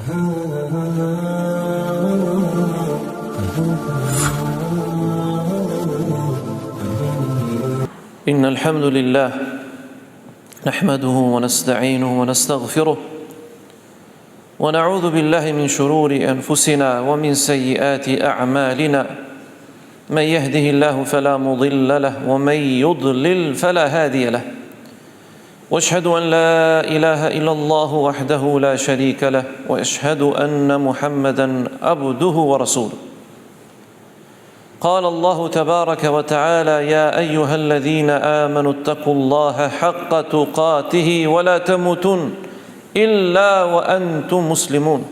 إن الحمد لله نحمده ونستعينه ونستغفره ونعوذ بالله من شرور أنفسنا ومن سيئات أعمالنا من يهده الله فلا مضل له ومن يضلل فلا هادي له وأشهد أن لا إله إلا الله وحده لا شريك له وأشهد أن محمدا عبده ورسوله قال الله تبارك وتعالى يا أيها الذين آمنوا اتقوا الله حق تقاته ولا تموتن إلا وأنتم مسلمون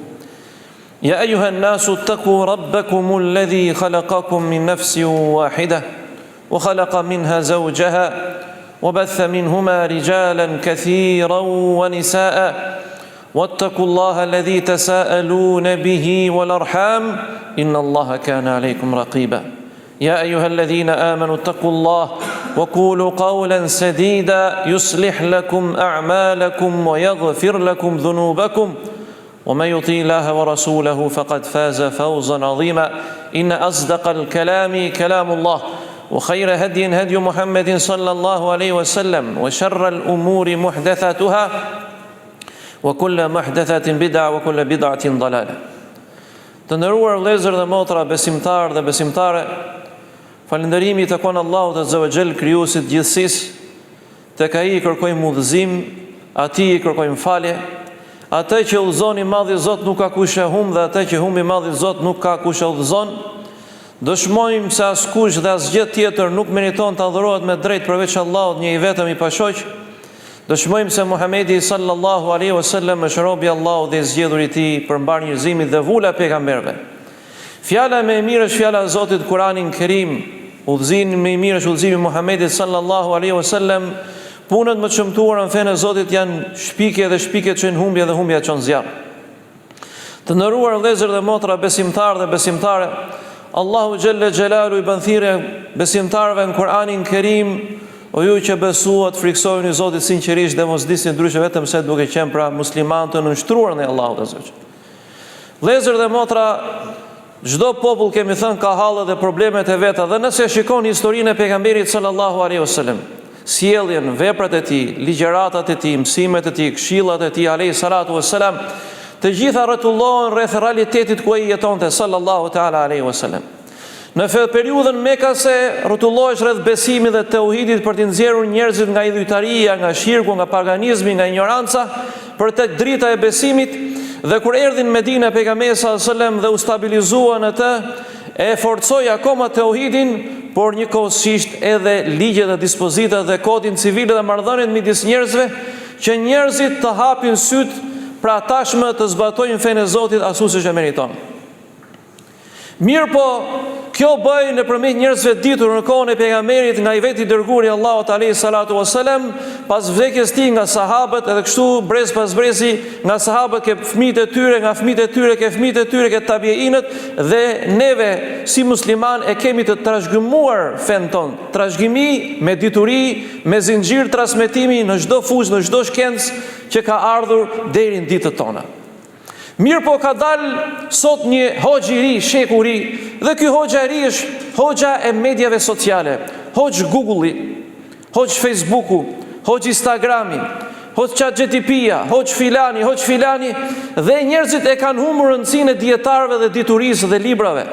يا أيها الناس اتقوا ربكم الذي خلقكم من نفس واحدة وخلق منها زوجها وبث منهما رجالا كثيرا ونساء واتقوا الله الذي تساءلون به والأرحام إن الله كان عليكم رقيبا يا أيها الذين آمنوا اتقوا الله وقولوا قولا سديدا يصلح لكم أعمالكم ويغفر لكم ذنوبكم ومن يطع الله ورسوله فقد فاز فوزا عظيما إن أصدق الكلام كلام الله وخير هدي هدي محمد صلى الله عليه وسلم وشر الأمور محدثاتها وكل محدثة بدعة وكل بدعة ضلالة. Të nderuar vëllezër dhe motra, besimtarë dhe besimtare, falënderimi të kon Allahut Azza wa Jall, krijuesit të gjithësisë, tek ai i kërkojmë udhëzim, atij i kërkojmë falje, atë që udhëzon i madhi Zot nuk ka kush e humb dhe atë që humbi i madhi Zot nuk ka kush e udhëzon. Dëshmojmë se askush dhe asgjë tjetër nuk meriton të adhurohet me drejt përveç Allahut, një i vetëm i pashoq. Dëshmojmë se Muhamedi sallallahu alaihi wasallam është robi i Allahut dhe i zgjedhur i tij për mbar njerëzimin dhe vula pejgamberëve. Fjala më e mirë është fjala e Zotit, Kur'anin Kerim. Udhëzimi më i mirë është udhëzimi i Muhamedit sallallahu alaihi wasallam. Punët më të shëmtuara në fenë e Zotit janë shpikje dhe shpikjet që në humbje dhe humbja që në zjarr. Të nderuar vëllezër dhe motra, besimtarë dhe besimtare, Allahu xhalla xhelalu i bën thirrje besimtarëve në Kur'anin Kerim: o ju që besuat, friksojeni Zotit sinqerisht dhe mos disni ndryshe vetëm se duke qenë pra muslimanë të nënshtruar në Allahut Azza wa Jall. Vëllezër dhe motra, çdo popull kemi thënë ka halle dhe problemet e veta, dhe nëse shikon historinë e pejgamberit sallallahu alaihi wasallam, sjelljen, veprat e tij, ligjëratat e tij, mësimet e tij, këshillat e tij alayhi salatu wassalam, të gjitha rrotullohen rreth realitetit ku ai jetonte sallallahu taala alaihi wasallam. Në periudhën mekase rrotullohesh rreth besimit dhe tauhidit për të nxjerrur njerëzit nga idhujtaria, nga shirku, nga paganizmi, nga ignoranca për tek drita e besimit, dhe kur erdhi në Medinë pejgamberi sallallahu alajhi wasallam dhe u stabilizuan atë, e forcoi akoma tauhidin, por njëkohësisht edhe ligjet dhe dispozitat dhe kodin civil dhe marrëdhëniet midis njerëzve, që njerëzit të hapin syt pra tashmë të zbatojnë fenë e Zotit ashtu siç e meriton. Mirë po, kjo bëj nëpërmjet njerëzve ditur në kohën e pejgamberit nga i veti dërguari i Allahut alayhi salatu wasalam, pas vdekjes tij nga sahabët, edhe kështu brez pas brezi nga sahabët ke fëmijët e tyre, nga fëmijët e tyre ke fëmijët e tyre, ke tabiinët, dhe neve si musliman e kemi të trashëgëmuar fen ton, trashëgimi me dituri, me zinxhir transmetimi në çdo fushë, në çdo shkencë që ka ardhur deri në ditët tona. Mirë po, ka dalë sot një hoxh i ri, sheku i ri, dhe ky hoxha i ri është hoxha e mediave sociale, hoxh Google-i, hoxh Facebook-u, hoxh Instagrami, hoxh ChatGPT-ja, hoxh filani, dhe njerëzit e kanë humbur rëndësinë e dietarëve dhe diturisë dhe librave,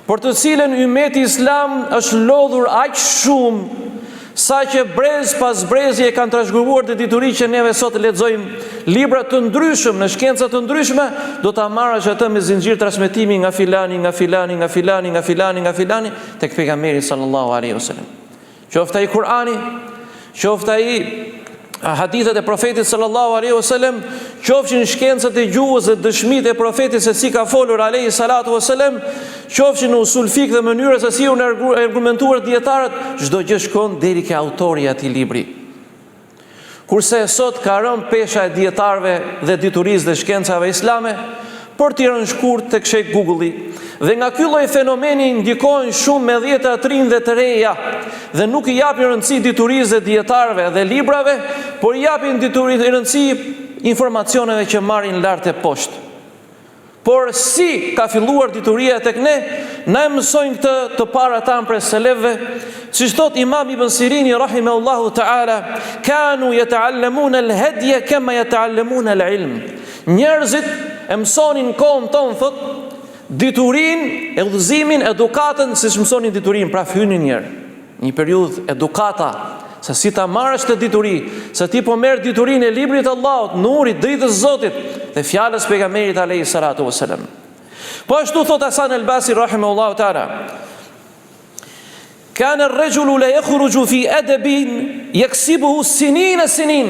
për të cilën ummeti islam është lodhur aq shumë sa që brez pas brezi e kanë trashëguar të dituri që neve sot lexojmë libra të ndryshëm në shkenca të ndryshme, do ta marrësh atë me zinxhir transmetimi nga filani tek pejgamberi sallallahu alaihi wasallam. Qoftë ai Kur'ani, qoftë ai hadithet e profetit sallallahu alaihi wasallam, qofshin shkencat e gjuhës dhe dëshmitë e profetit se si ka folur alaihi salatu wasallam, qofshin në usul fik dhe mënyrës se si unë argumentuar dietarët, çdo gjë shkon deri ke autori i atij libri. Kurse sot ka rënë pesha e dietarëve dhe diturisë dhe shkencave islame për t'i rënë shkurt tek shek Google-i. Dhe nga ky lloj fenomeni ndikojnë shumë me dhjetra të rinj dhe të reja, dhe nuk i japin rëndësi diturisë dhe dietarëve dhe librave, por i japin rëndësi informacioneve që marrin lart e poshtë. Por si ka filluar dituria tek ne, na e mësojnë këtë të para tanë prej selefëve, siç thot Imam Ibn Sirini rahimahullahu ta'ala, kanu yata'allamuna al-hadya kama yata'allamuna al-ilm. Njerëzit e mësonin kohën tonë, thot, diturinë, udhëzimin, edukatën, siç mësonin diturinë, pra hynin një periudhë edukata, se si ta marrësh të dituri, se ti po merr diturinë e librit të Allahut, nurit, dritës së Zotit dhe fjalës pejgamberit alayhi salatu wasalam. Po ashtu thot Hasan al-Basri rahimahullahu ta'ala, kana ar-rajulu la yakhruju fi adabin yaksibuhu sinin.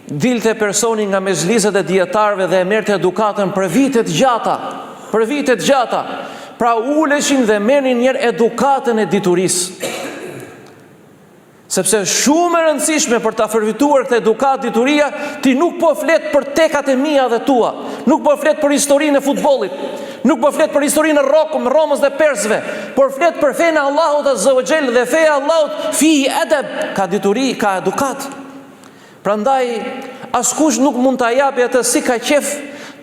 Dilte personi nga mezhlisat e dietarëve dhe e merrte edukatën për vite të gjata. Pra uleshin dhe merrnin një edukatën e diturisë. Sepse shumë e rëndësishme për ta përfituar këtë edukat dituria, ti nuk po flet për tekat e mia dhe tua, nuk po flet për historinë e futbollit, nuk po flet për historinë e Romës dhe Persëve, por flet për fenë e Allahut azza wa jall, dhe feja e Allahut fi adab, ka dituri, ka edukat. Prandaj askush nuk mund ta japi atë si ka qef,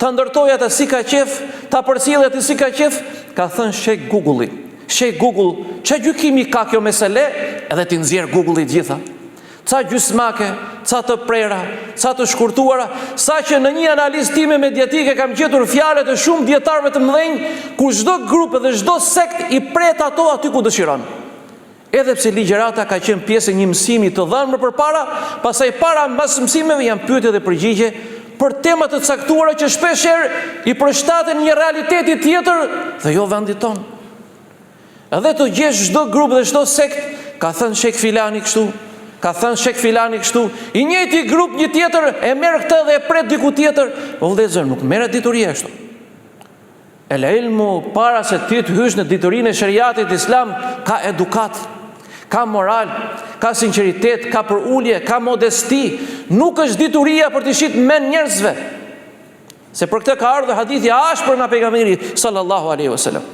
ta ndërtojë atë si ka qef, ta përcjellë atë si ka qef, ka thënë shek Google-i. Shej Google, që gjykimi ka kjo mesele, edhe ti nxjerr Google-i gjitha. Ca gjysmake, ca të prera, ca të shkurtuara, sa që në një analizë time mediatike kam gjetur fjalët e shumë dietarëve të mëdhenj, ku çdo grup dhe çdo sekt i pret ato aty ku dëshiron. Edhe pse ligjërata ka qenë pjesë e një mësimi të dhënë më përpara, pastaj para mbas mësimeve janë pyetje dhe përgjigje për tema të caktuara që shpeshherë i përshtaten një realiteti tjetër dhe jo vendit tonë. Edhe të gjesh çdo grup dhe çdo sekt ka thënë shek filani kështu, ka thënë shek filani kështu, i njëjti grup një tjetër e merr këtë dhe e pret diku tjetër. O vëllezër, nuk merret dituria kështu. El ilmu, para se ti të hysh në diturinë e shariatit islam, ka edukat, ka moral, ka sinqeritet, ka përulje, ka modesti. Nuk është dituria për të shit men njerëzve. Se për këtë ka ardhur hadithi ashpër nga pejgamberi sallallahu alaihi wasallam.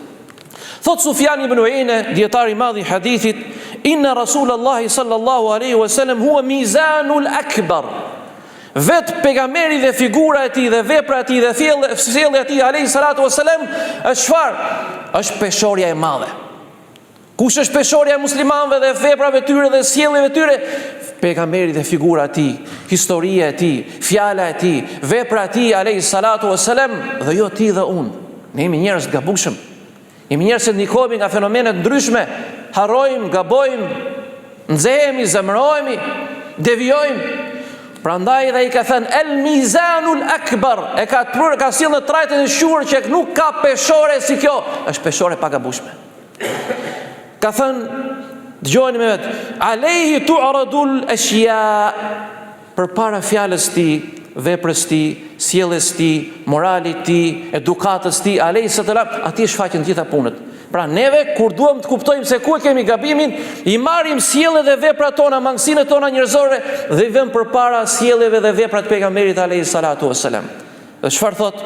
Thot Sufjan ibn Uyeyne, dietar i madh i hadithit, inna Rasulullahi sallallahu alaihi wasallam huwa mizanul akbar. Vet pejgamberi dhe figura e tij dhe vepra e tij dhe sjellja e tij alayhi salatu wasalam është çfarë? Është peshorja e madhe. Kush është peshorja e muslimanëve dhe veprave tyre dhe sjelljeve tyre? Pejgamberi dhe figura e tij, historia e tij, fjala e tij, vepra e tij alayhi salatu wasalam, dhe jo ti dhe unë. Ne jemi njerëz të gabueshëm. Jemi njerëz që ndikohemi nga fenomene të ndryshme, harrojmë, gabojmë, nxehemi, zemërohemi, devijojmë. Prandaj dhe i ka thënë el mizanul akbar, e ka sjellë në trajtën e shurë që nuk ka peshore si kjo, është peshore pa gabueshme. Ka thënë, dëgjojeni me vetë, alayhi tu'radul ashya, përpara fjalës ti, veprës ti, sjelljes ti, moralit ti, edukatës ti, alayhi salam, aty shfaqen gjitha punët. Pra neve kur duam të kuptojmë se ku e kemi gabimin, i marrim sjelljet dhe veprat tona, mangësinë tona njerëzore dhe i vëmë përpara sjelljeve dhe veprat e pejgamberit alayhi salatu wasalam. Dhe çfarë thot?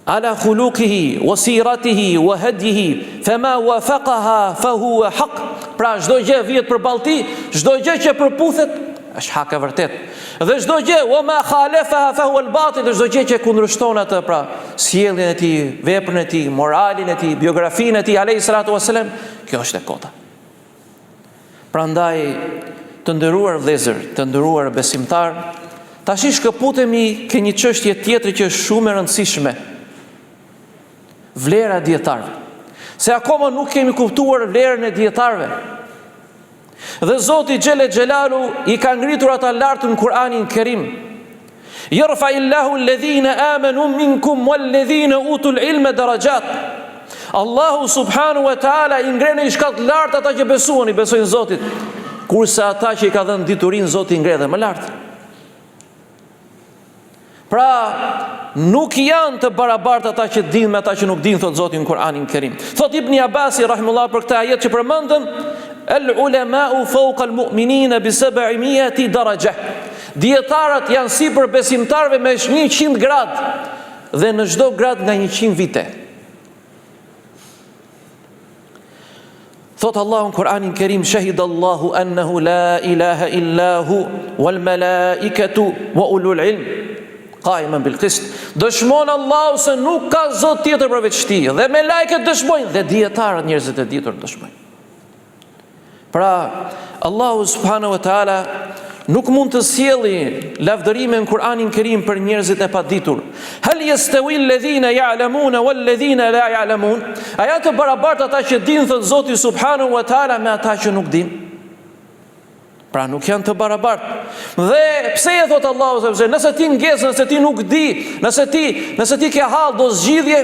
Ala khuluqihi wa siratihi wa hadihi fama wafaqaha fa huwa haq. Pra çdo gjë vjet përballë ti, çdo gjë që përputhet është hak e vërtet. Dhe çdo gjë, wa ma khalafaha fa huwa al-batil, çdo gjë që kundërshton atë, pra sjelljen e tij, veprën e tij, moralin e tij, biografinë e tij alayhi salatu wasalam, kjo është e kota. Prandaj, të nderuar vëllezër, të nderuar besimtar, tash shkëputemi ke një çështje tjetër që është shumë e rëndësishme. Vlera e dietarëve. Se akoma nuk kemi kuptuar vlerën e dietarëve. Dhe Zoti Xhele Xhelalu i ka ngritur ata lart në Kur'anin Kerim. Yarfa illahu alladhina amanu minkum walladhina utul ilma darajat. Allahu subhanahu wa taala i ngren në shkallë lart ata që besojnë Zotit, kurse ata që i ka dhënë diturinë Zoti i ngre dhe më lart. Pra, nuk janë të barabartë ata që dinë me ata që nuk dinë, thot Zoti në Kur'anin Kerim. Thot Ibn Abbasi rahimullah për këtë ajet që përmendëm, el ulema'u fawqa al mu'minina bi 700 daraja. Dietarët janë sipër besimtarëve me 100 gradë dhe në çdo grad nga 100 vite. Thot Allahu në Kur'anin Kerim, shahidallahu annahu la ilaha illa hu wal malaikatu wa ulul ilm. qaiman bil qist. Dëshmon Allahu se nuk ka zot tjetër përveç tij, dhe me lajket dëshmojnë, dhe dietarët, njerëzit e ditur dëshmojnë. Pra, Allahu subhanahu wa taala nuk mund të sjelli lavdërime në Kur'anin Kerim për njerëzit e paditur. Hal yastawi alladhina ya'lamuna wal ladhina la ya'lamun? A janë të barabartë ata që dinë, thot Zoti subhanahu wa taala, me ata që nuk dinë? Pra nuk janë të barabartë. Dhe pse e thot Allahu, sepse nëse ti nges, nëse ti nuk di, nëse ti ke hall do zgjidhje,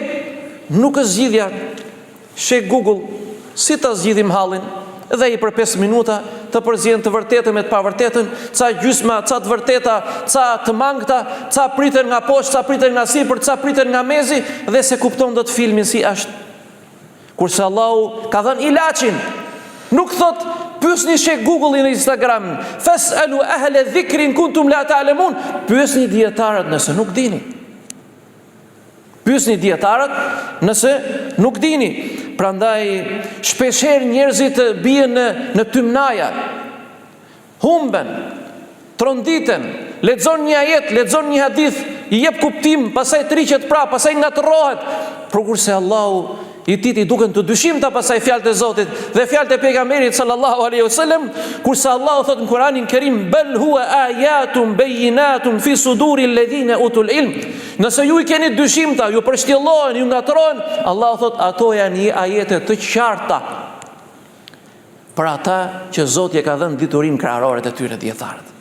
nuk është zgjidhja. Shek Google, si ta zgjidhim hallin, dhe i për 5 minuta të përzien të vërtetën me të pavërtetën, ca gjysma, ca të vërteta, ca të mangëta, ca priten nga poshtë, ca priten nga sipër, ca priten nga mezi, dhe se kupton do të filmin si është. Kurse Allahu ka dhënë ilaçin. Nuk thot pyesni Shek Google-in në Instagram, fas'alu ahla dhikrin kuntum la ta'lamun, pyesni dietarët nëse nuk dini. Pyesni dietarët nëse nuk dini. Prandaj shpeshherë njerëzit bien në tymnaja, humben, tronditen, lexon një ajet, lexon një hadith, i jep kuptim, pastaj triqet prapë, pastaj ngatërrohet. Por kurse Allahu i titi duken të dyshimta pasaj fjalët e Zotit dhe fjalët e pejgamberit sallallahu alaihi wasallam, kurse Allahu thot në Kur'anin Kerim, bel huwa ayatun bayyinatun fi suduri alladhina utul ilm. Nëse ju i keni dyshimta, ju përshtjellohen, ju ngatërrohen, Allahu thot ato janë ajete të qarta për ata që Zoti e ka dhënë diturim krahërore të tyre dietarët.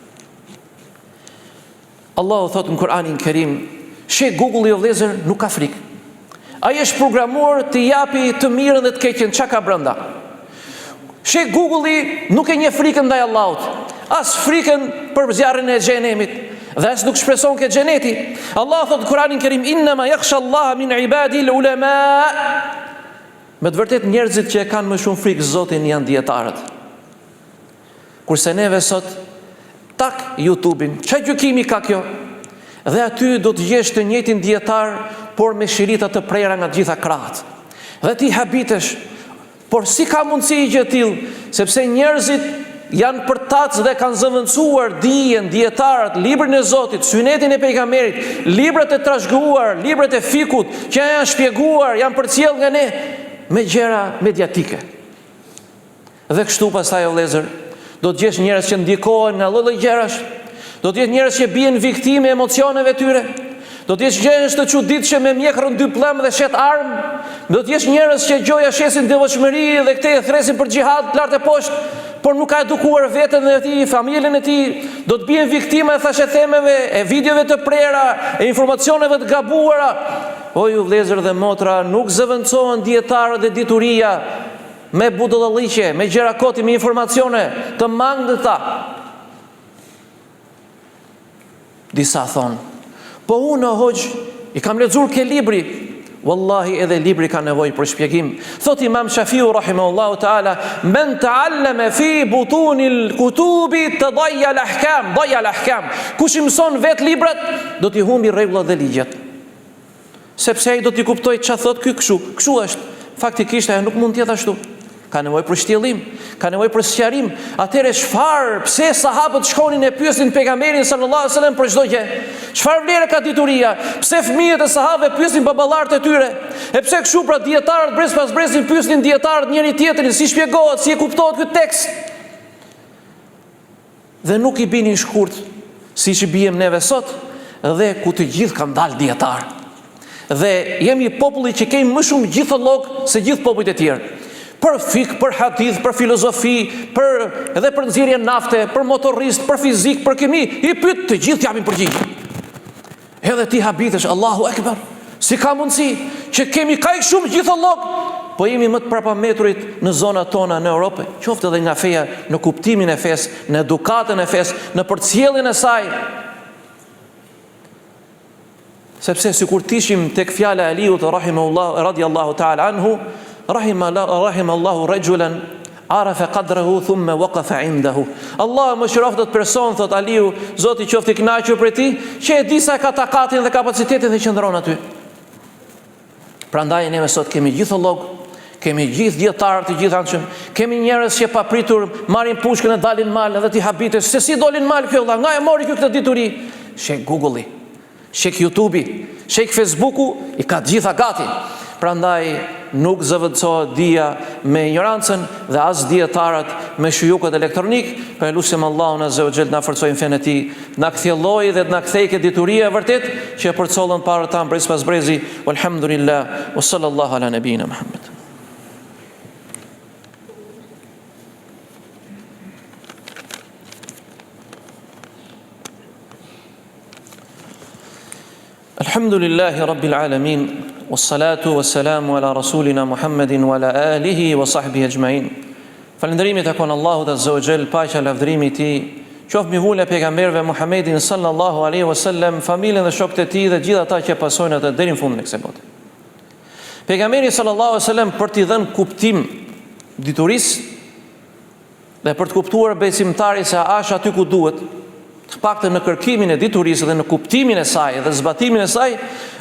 Allahu thot në Kur'anin Kerim, Shek Google-i o vëllezër nuk ka frikë. Ai është programuar të japi të mirën dhe të keqen çka ka brenda. Shek Google-i nuk e njeh frikën ndaj Allahut, as frikën për zjarrin e xhenemit, dhe as nuk shpreson ke xheneti. Allah thot në Kur'anin Kerim, innama yakhsha Allah min ibadi al-ulama. Me të vërtet njerëzit që e kanë më shumë frikë Zotin janë dietarët. Kurse neve sot tak YouTube-in, çfarë gjykimi ka kjo? Dhe aty do të jesh të njëjtin dietar, por me shirita të prera nga gjitha krahët. Dhe ti habitesh, por si ka mundësi i gjë tillë? Sepse njerëzit janë përtac dhe kanë zëvendësuar dijen, dietarët, librin e Zotit, sunetin e pejgamberit, librat e trashëguar, librat e fikut që janë shpjeguar, janë përcjell nga ne me gjëra mediatike. Dhe kështu pastaj o vëllezër, do të gjesh njerëz që ndikohen nga lloj-lloj gjërash, do të jetë njerëz që bien viktime emocioneve tyre, do të jesh njerëz të çuditshëm me mjekrën dy pllëm dhe shet armë, do të jesh njerëz që gjoja shesin devotshmëri dhe këtej e thresin për xhihad lart e poshtë, por nuk ka edukuar veten e tij, familjen e tij, do të bien viktima e thashethemeve, e videove të prera, e informacioneve të gabuara. O ju vëllezër dhe motra, nuk zëvendësohen dietarët dhe dituria me budalliqe, me gjëra koti, me informacione të mangëta. Disa thonë, po unë o hoxh, i kam lexuar ke libri. Wallahi edhe libri ka nevojë për shpjegim. Thot Imam Shafiu rahimahullahu taala, men ta'allama fi butunil kutubi tadayya al-ahkam, dayya al-ahkam. Kush i mëson vet librat, do t'i humbi rregullat dhe ligjet. Sepse ai do t'i kuptoj çfarë thot ky kështu. Kështu është. Faktikisht ajo nuk mund të jetë ashtu. Ka nevojë për shtjellim, ka nevojë për sqarim. Atëherë pse sahabët shkonin e pyesin pejgamberin sallallahu alajhi wasallam për çdo gjë? Çfarë vlere ka dituria? Pse fëmijët e sahabëve pyesin baballarët e tyre? E pse kështu pra dietarët brez pas brezin pyesin dietarët njëri tjetrin, si shpjegohet, si e kuptohet ky tekst? Dhe nuk i binin shkurt, siç i bijem neve sot, dhe ku të gjithë kanë dalë dietar. Dhe jemi populli që kemi më shumë gjithollog se gjithë popujt e tjerë. Për fik, për hadith, për filozofi, edhe për nxjerrje nafte, për motorist, për fizik, për kimi, i pyet të gjithë japin përgjigje. Edhe ti habitesh, Allahu Ekber, si ka mundësi që kemi kaq shumë gjithollog, po jemi më të parametrit në zonat tona në Europë, qoftë edhe nga feja, në kuptimin e fesë, në edukatën e fesë, në përcjelljen e saj. Sepse sikur tishim tek fjala e Aliut rahimahullahu radiyallahu ta'ala anhu, rahimallahu rajulan arafa qadrahu thumma waqafa indahu. Allah më shëroft atë person, thot Aliu, Zoti qoftë i kënaqur për ti, që e di sa ka takatin dhe kapacitetin dhe qëndron aty. Prandaj ne sot kemi gjithollog, kemi gjithë dietarë të gjithanshëm, kemi njerëz që papritur marrin pushkën e dalin mal, edhe ti habitesh se si dolin mal kjo valla, nga e mori kjo këtë dituri? Shek Google-i. shek YouTube-i, shek Facebook-u, i ka gjitha gati. Prandaj nuk zëvendësohet dia me ignorancën dhe as dietarët me shujukët elektronik, për lutem Allahun azza wa jall na forcojnë fenë e tij, na kthjelloj dhe na kthejë dituria e vërtet që e përcollën para ta brez pas brezi. Walhamdulillah wa sallallahu ala nabina Muhammad. Alhamdulillahi rabbil alamin. Wassalatu wassalamu ala rasulina Muhammedin wa ala alihi wa sahbihi ajma'in. Falënderimi takon Allahut azza wa jall, paqja lavdërimi i tij qoftë mbi vule pejgamberëve Muhammedin sallallahu alaihi wasallam, familjen dhe shokët e tij dhe gjithë ata që pasojnë atë deri në fundin e kësaj bote. Pejgamberi sallallahu alaihi wasallam për t'i dhënë kuptim diturisë dhe për të kuptuar besimtari se është aty ku duhet, të paktën në kërkimin e diturisë dhe në kuptimin e saj dhe zbatimin e saj,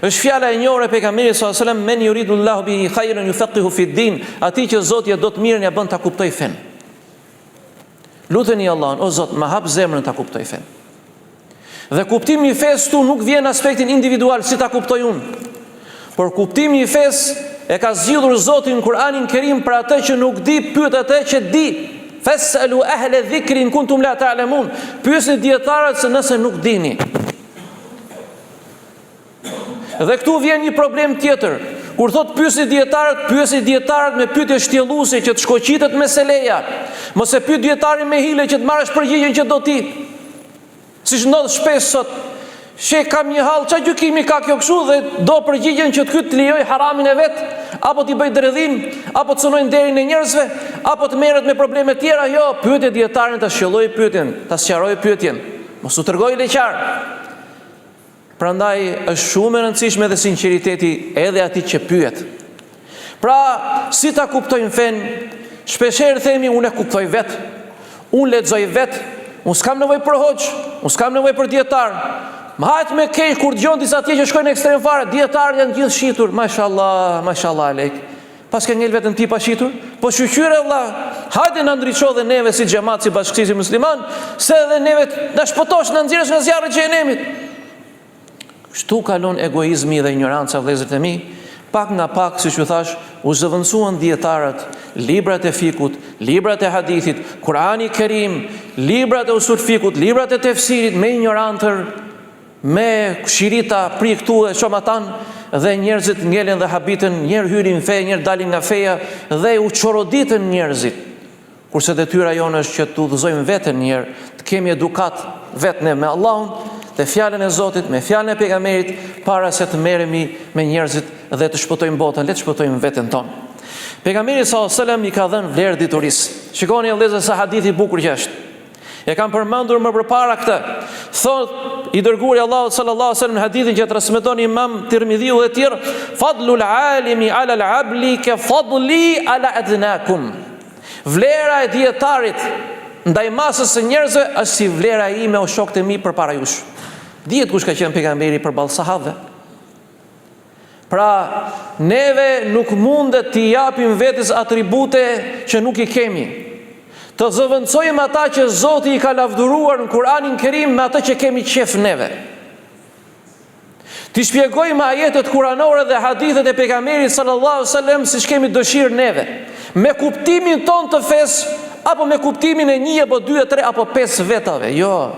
është fjala e njohur e pejgamberit sallallahu alajhi wasallam, men yuridullahu bihi khayran yufaqihu fi din, atij që Zoti ja do të mirën ja bën ta kuptoj fen. Luteni Allahun, o Zot, ma hap zemrën ta kuptoj fen. Dhe kuptimi i fesë tu nuk vjen në aspektin individual si ta kuptoj unë, por kuptimi i fesë e ka zgjidhur Zoti në Kur'anin Kerim për atë që nuk di, pyet atë që di. Fasalu ahla dhikrin kuntum la ta'lamun. Pyesni dietarët se nëse nuk dini. Dhe këtu vjen një problem tjetër. Kur thot pyesni dietarët me pyetje shtjelluese që të shkoqitet meseleja. Mos e pyet dietarin me hile që të marrësh përgjigjen që do ti. Siç ndodh shpesh sot. She kam një hall, ç'a gjykimi ka kjo kështu dhe do përgjigjen që të lejoj haramin e vet, apo t'i bëj dredhim, apo të cunojnë derin e njerëzve, apo të merret me probleme tjera. Jo, pyetje dietarin, ta shqelloj pyetjen, ta sqaroj pyetjen, mos u tregoj leqar. Prandaj është shumë e rëndësishme dhe sinqeriteti edhe atij që pyet. Pra, si ta kuptojmë fen? Shpeshherë themi unë e kuptoj vet, unë lexoj vet, unë s'kam nevojë për hoxh, unë s'kam nevojë për dietar. Më hajt me keq kur dëgjon disa atje që shkojnë në ekstrem fare, dietarët janë gjithë shitur, mashallah alek. Pas ke ngel vetën ti pa shitur? Po shqyre vlla, hajde na ndriço dhe neve si xhamat, si bashkësi musliman, se edhe neve na shpotosh na nxjerrësh nga zjarri i xhenemit. Kështu kalon egoizmi dhe ignoranca, vëllezërit e mi. Pak nga pak, siç u thash, u zëvendësuan dietarët, librat e fikut, librat e hadithit, Kurani Kerim, librat e usul fikut, librat e tefsirit me ignorantër, me shirita pri këtu e shomatan, dhe njerëzit ngelen dhe habitën, njerë hyrin fe, njerë dalin nga feja dhe u çoroditën njerëzit. Kurse detyra jonë është që të udhëzojmë veten njerë, të kemi edukat vetën me Allahun dhe fjalën e Zotit, me fjalën e pejgamberit, para se të merremi me njerëzit dhe të shpëtojmë botën, le të shpëtojmë veten tonë. Pejgamberi sallallahu alajhi wasallam i ka dhënë vlerë diturisë. Shikoni vëllezër sa hadithi i bukur që është. E kam përmendur më përpara këtë. Thot i dërguari Allahut sallallahu alajhi wasallam në hadithin që transmeton Imam Tirmidhiu dhe tjerë, fadlul alimi ala al-abli ka fadli ala adnakum. Vlera e dietarit ndaj masës së njerëzve është si vlera ime o shokët e mi përpara jush. Dihet kush ka qenë pejgamberi përballë sahabëve. Pra, neve nuk mundet t'i japim vetes atribute që nuk i kemi. Të zëvendësojmë ata që Zoti i ka lavdëruar në Kur'anin Kerim me atë që kemi qef neve. T'i shpjegojmë ajetet kuranore dhe hadithet e pejgamberit sallallahu alajhi wasallam siç kemi dëshirë neve, me kuptimin ton të fesë, apo me kuptimin e 1 apo 2 3 apo 5 vetave. Jo,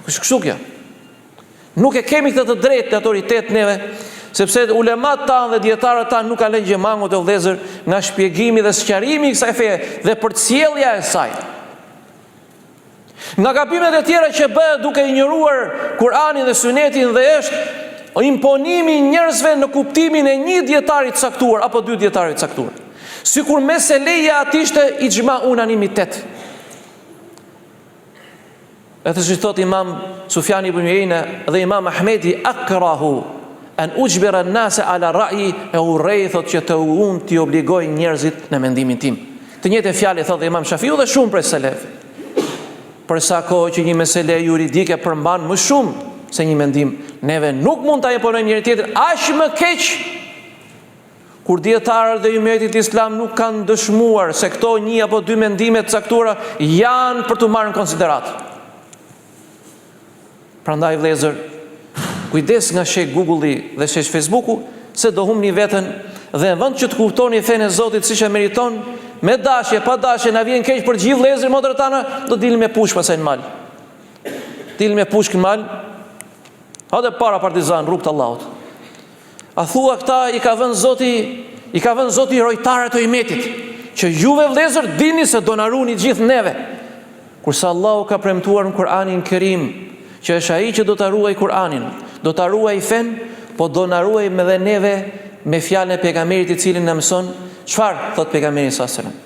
kështu kjo. Nuk e kemi këtë të drejtë, autoritet neve, sepse ulemat tanë dhe dietarët tanë nuk kanë lënë gjemangut e vëllezër nga shpjegimi dhe sqarimi i kësaj feje dhe përcjellja e saj. Nga gabimet e tjera që bëhet duke injoruar Kur'anin dhe Sunetin dhe është imponimi i njerëzve në kuptimin e 1 dietari të caktuar apo 2 dietari të caktuar. Sikur meseleja aty ishte ixhma unanimitet. Atë që thot Imam Sufjani ibn Uyeyna dhe Imam Ahmedi, akrahu an ujbira an-nase ala ra'yi, e urrej thot që të unë t'i obligoj njerëzit në mendimin tim. Të njëjtën fjalë thot Imam Shafiu dhe shumë prej selefëve. Për sa kohë që një mesele juridike përmban më shumë se një mendim, neve nuk mund ta imponojmë njëri tjetrin, aq më keq kur dietarët dhe umetit islam nuk kanë dëshmuar se këto 1 apo 2 mendime të caktuara janë për të marrë në konsiderat. Prandaj vëllezër, kujdes nga shek Google-i dhe shek Facebooku, se do humni veten dhe në vend që të kuptoni fenë e Zotit siç e meriton, me dashje, pa dashje, na vjen keq për gjithë vëllezërit motrat tana, do dilni me pushk pasaj në mal. Dilni me pushk në mal. Hade para partizan rrugt të Allahut. A thua këta i ka vënë Zoti rojtarët e umetit, që juve vëllezër dini se do na ruani gjithë neve. Kurse Allahu ka premtuar në Kur'anin Kerim që është ai që do ta ruaj Kur'anin, do ta ruaj fen, po do na ruaj edhe neve me fjalën e pejgamberit i cili na mëson çfarë thot pejgamberi sallallahu alajhi wasallam.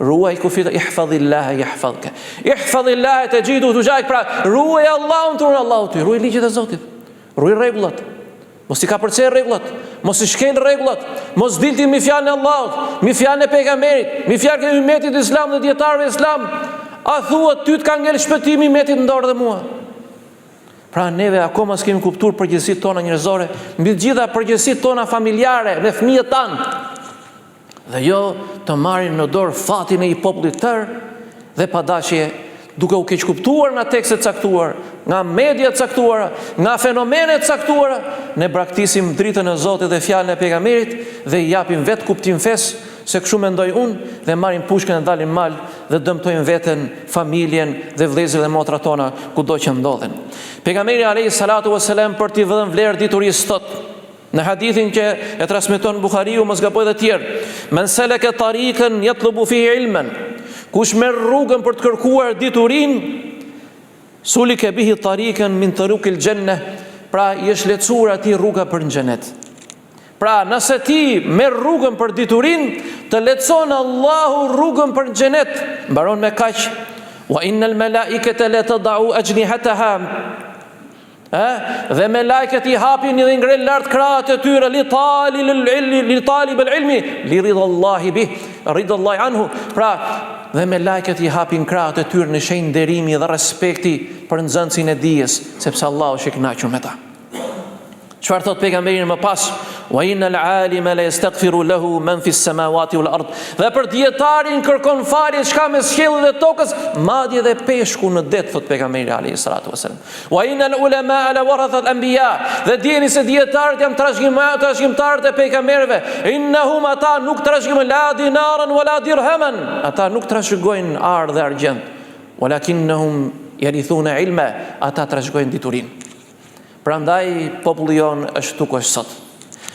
Ruaj kufit, ihfazillah yahfazka. Ihfazillah tajidu tujak, pra ruaj Allahun, tur Allahu ty, ruaj ligjet e Zotit. Ruaj rregullat. Mos i ka përcjell rregullat, mos i shkel rregullat, mos dilti me fjalën e Allahut, me fjalën e pejgamberit, me fjalën e ummetit islam dhe dietarëve islam. A thua ty të ka ngel shpëtimi umetit në dorë dhe mua? Pra neve akoma s'kemi kuptuar përgjegjësitë tona njerëzore, mbi të gjitha përgjegjësitë tona familjare me fëmijët tanë. Dhe jo të marrin në dorë fatin e një populli të tërë dhe padashje, duke u keq kuptuar nga tekstet caktuar, nga media caktuara, nga fenomenet caktuara, ne braktisim dritën e Zotit dhe fjalën e pejgamberit dhe i japim vetë kuptim fes, se kështu mendoj unë, dhe marrim pushkën e dalin mal dhe dëmtojnë veten, familjen dhe vëllezërit dhe motrat tona kudo që ndodhen. Pejgamberi alayhi salatu vesselam për t'i vënë vlerë diturisë thot, në hadithin që e transmeton Buhariu, mos gaboj dhe tjerë, men seleke tariqan yatlubu fihi ilman, kush merr rrugën për të kërkuar diturinë, sulike bihi tariqan min turuqil janna, pra i është lecuar atij rruga për në xhenet. Pra nëse ti merr rrugën për diturinë, të lecon Allahu rrugën për në xhenet. Mbaron me kaq, wa innal malaikata la tad'u ajnihataha, dhe me lajket i hapin dhe ngren lart krahët e tyre li talib al-ilmi li ridallahi bih, ridallahi anhu. Pra dhe me lajket i hapin krahët e tyre në shenjë nderimi dhe respekti për nxënësin e dijes, sepse Allahu është i kënaqur me ta. Çfarë thot pejgamberi më pas? Wa innal alima la yastaghfiru lahu man fi as-samawati wal ard. Dhe për dietarin kërkon falje çka me qiellin dhe tokës, madje dhe peshku në det, thot pejgamberi alayhi salatu wasallam. Wa innal ulama la waratha al-anbiya. Dhe dijeni se dietarët janë trashëgimtarët e pejgamberëve. Innahum ata nuk trashëgojnë la dinaran wala dirhaman. Ata nuk trashëgojnë ar dhe argjend. Walakinnahum yarithuna ilma. Ata trashëgojnë diturinë. Prandaj populli jon është tuk është sot.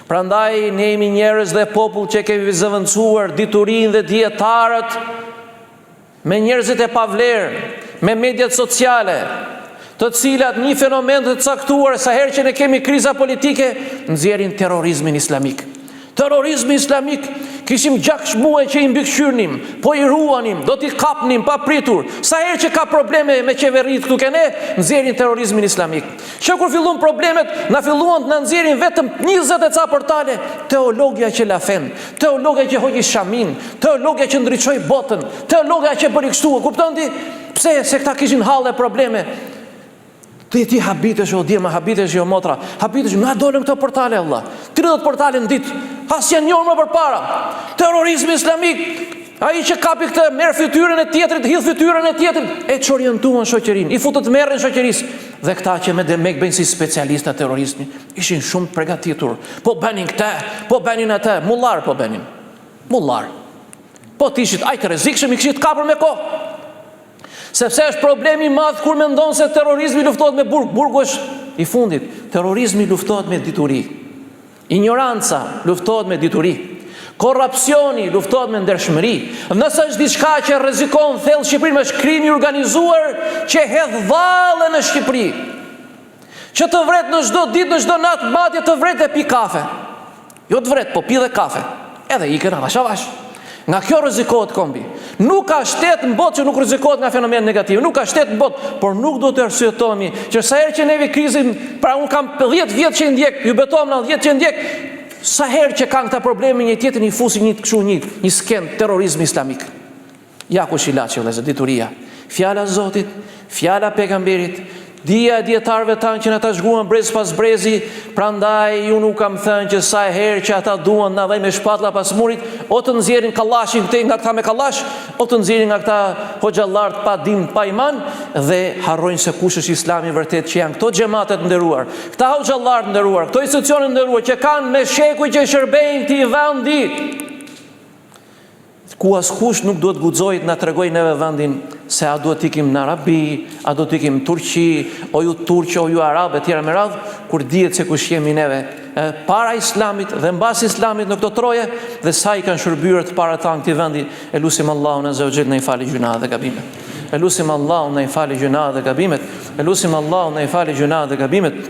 Prandaj ne jemi njerëz dhe popull që kemi zëvendësuar diturinë dhe dietarët me njerëzit e pavlerë, me mediat sociale, të cilat një fenomen të caktuar sa herë që ne kemi kriza politike, nxjerrin terrorizmin islamik. Terrorizmi islamik, kishim 6 muaj që i mbikëqyrnim, po i ruanim, do t'i kapnim pa pritur. Sa herë që ka probleme me qeveritë këtu kene, nxjerrin terrorizmin islamik. Që kur fillon problemet, na filluan të na nxjerrin vetëm 20 e ca portale, teologja që la fen, teologja që hoqi shamin, teologja që ndriçoi botën, teologja që bëri kështu, kupton ti? Pse? Se këta kishin halle probleme. Ti habitesh o djema, habitesh o motra, habitesh, nga dolën këto portale, Allah. 30 portale në ditë, as janë njohur më përpara. Terrorizmi islamik, ai që kapi këtë, merr fytyrën e tjetrit, hidh fytyrën e tjetrit, e çorientuan shoqërinë, i futët merren shoqërisë. Dhe këta që me demek bëjnë si specialistë terrorizmi, ishin shumë përgatitur. Po bënin këtë, po bënin atë, mullar po bënin. Mullar. Po tishit aq të rrezikshëm, i kishit kapur me kohë. Sepse është problemi i madh kur mendon se terrorizmi luftohet me burg. Burgu është i fundit. Terrorizmi luftohet me dituri. Ignoranca luftohet me dituri. Korrupsioni luftohet me ndershmëri. Nëse është diçka që rrezikon thellë Shqipërinë, është krimi i organizuar që hedh valle në Shqipëri. Që të vret në çdo ditë, në çdo natë, madje të vret e pi kafe. Jo të vret, po pi dhe kafe. Edhe ikën avash avash. Nga kjo rrezikohet kombi. Nuk ka shtet në botë që nuk rrezikohet nga fenomen negativ. Nuk ka shtet në botë, por nuk do të arsyetohemi që sa herë që neve krizim, pra un kam 10 vjet që ndjek, ju betohem 10 vjet që ndjek, sa herë që kanë këta probleme një tjetër një fusi një kështu një skend terrorizmi islamik. Ja kush ilaçi vëllezër, dituria. Fjala e Zotit, fjala e pejgamberit, Dija e dietarëve tanë që na ta zgjuan brez pas brezi, prandaj ju nuk kam thënë që sa herë që ata duan na vënë me shpatlla pas murit, o të nxjerrin kallashin këtej nga këta me kallash, o të nxjerrin nga këta hoxhallart pa din, pa iman, dhe harrojnë se kush është Islami vërtet, që janë këto xhamatet nderuar, këta hoxhallart nderuar, këto institucione nderuar që kanë me shekuj që shërbejnë këtij vendi, ku askush nuk duhet guxojë të na tregojë neve vendin se a duhet ikim në Arabi, a duhet ikim në Turqi, o ju turqë, o ju arabë e tjera me radhë, kur dihet se kush jemi neve para Islamit dhe mbas Islamit në këto troje, dhe sa i kanë shërbyer të para ta në këtij vendi. Elusim Allahun azza wa jall na i falë gjunat dhe gabimet. Elusim Allahun na i falë gjunat dhe gabimet. Elusim Allahun na i falë gjunat dhe gabimet.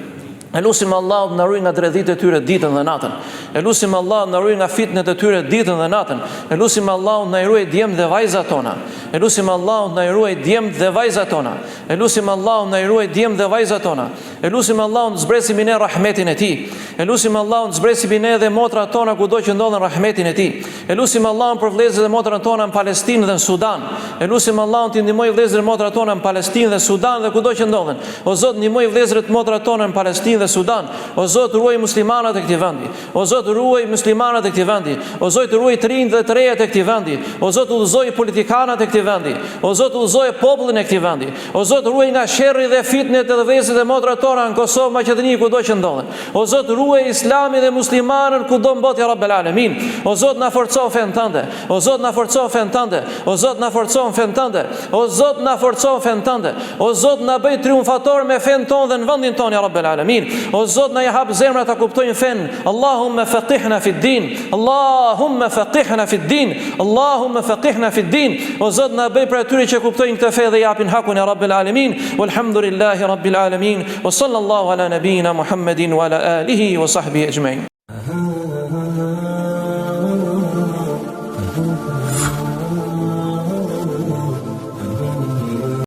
Elusim Allahun na ruaj nga dredhitë e tyre ditën dhe natën. Elusim Allahun na ruaj nga fitnet e tyre ditën dhe natën. Elusim Allahun na i ruaj djemt dhe vajzat tona. Elusim Allahun na i ruaj djemt dhe vajzat tona. Elusim Allahun na i ruaj djemt dhe vajzat tona. Elusim Allahun zbresim i ne rahmetin e tij. Elusim Allahun zbresim i ne dhe motrat tona kudo që ndodhen rahmetin e tij. Elusim Allahun për vëllezërit dhe motrat tona në Palestinë dhe në Sudan. Elusim Allahun të ndihmojë vëllezërit dhe motrat tona në Palestinë dhe Sudan dhe kudo që ndodhen. O Zot, ndihmoj vëllezërit dhe motrat tona në Palestinë dhe Sudan. O Zot, ruaj muslimanat e këtij vendi. O Zot, ruaj muslimanat e këtij vendi. O Zot, ruaj të rinjt dhe të rejat e këtij vendi. O Zot, udhëzoj politikanat e këtij vendi. O Zot, udhëzoj popullin e këtij vendi. O Zot, ruaj nga sherrri dhe fitnet e vëllezërit dhe motrat tona në Kosovë, Maqedoni, kudo që ndodhen. O Zot, ruaj Islamin dhe muslimanën kudo në botë, ya Rabbel Alamin. O Zot, na forco fen tënde. O Zot, na forco fen tënde. O Zot, na forco fen tënde. O Zot, na forco fen tënde. O Zot, na bëj triumfator me fen tonë dhe në vendin tonë, ya Rabbel Alamin. O Zot, na i hap zemrat ta kuptojnë fen. Allahumma faqihna fi din. Allahumma faqihna fi din. Allahumma faqihna fi din. O Zot, na bëj për atyre që kuptojnë këtë fe dhe japin hakun, ya Rabbel Alamin. Walhamdulillahi Rabbil Alamin. Wa sallallahu ala nabina Muhammedin wa ala alihi wa sahbihi ajma'in.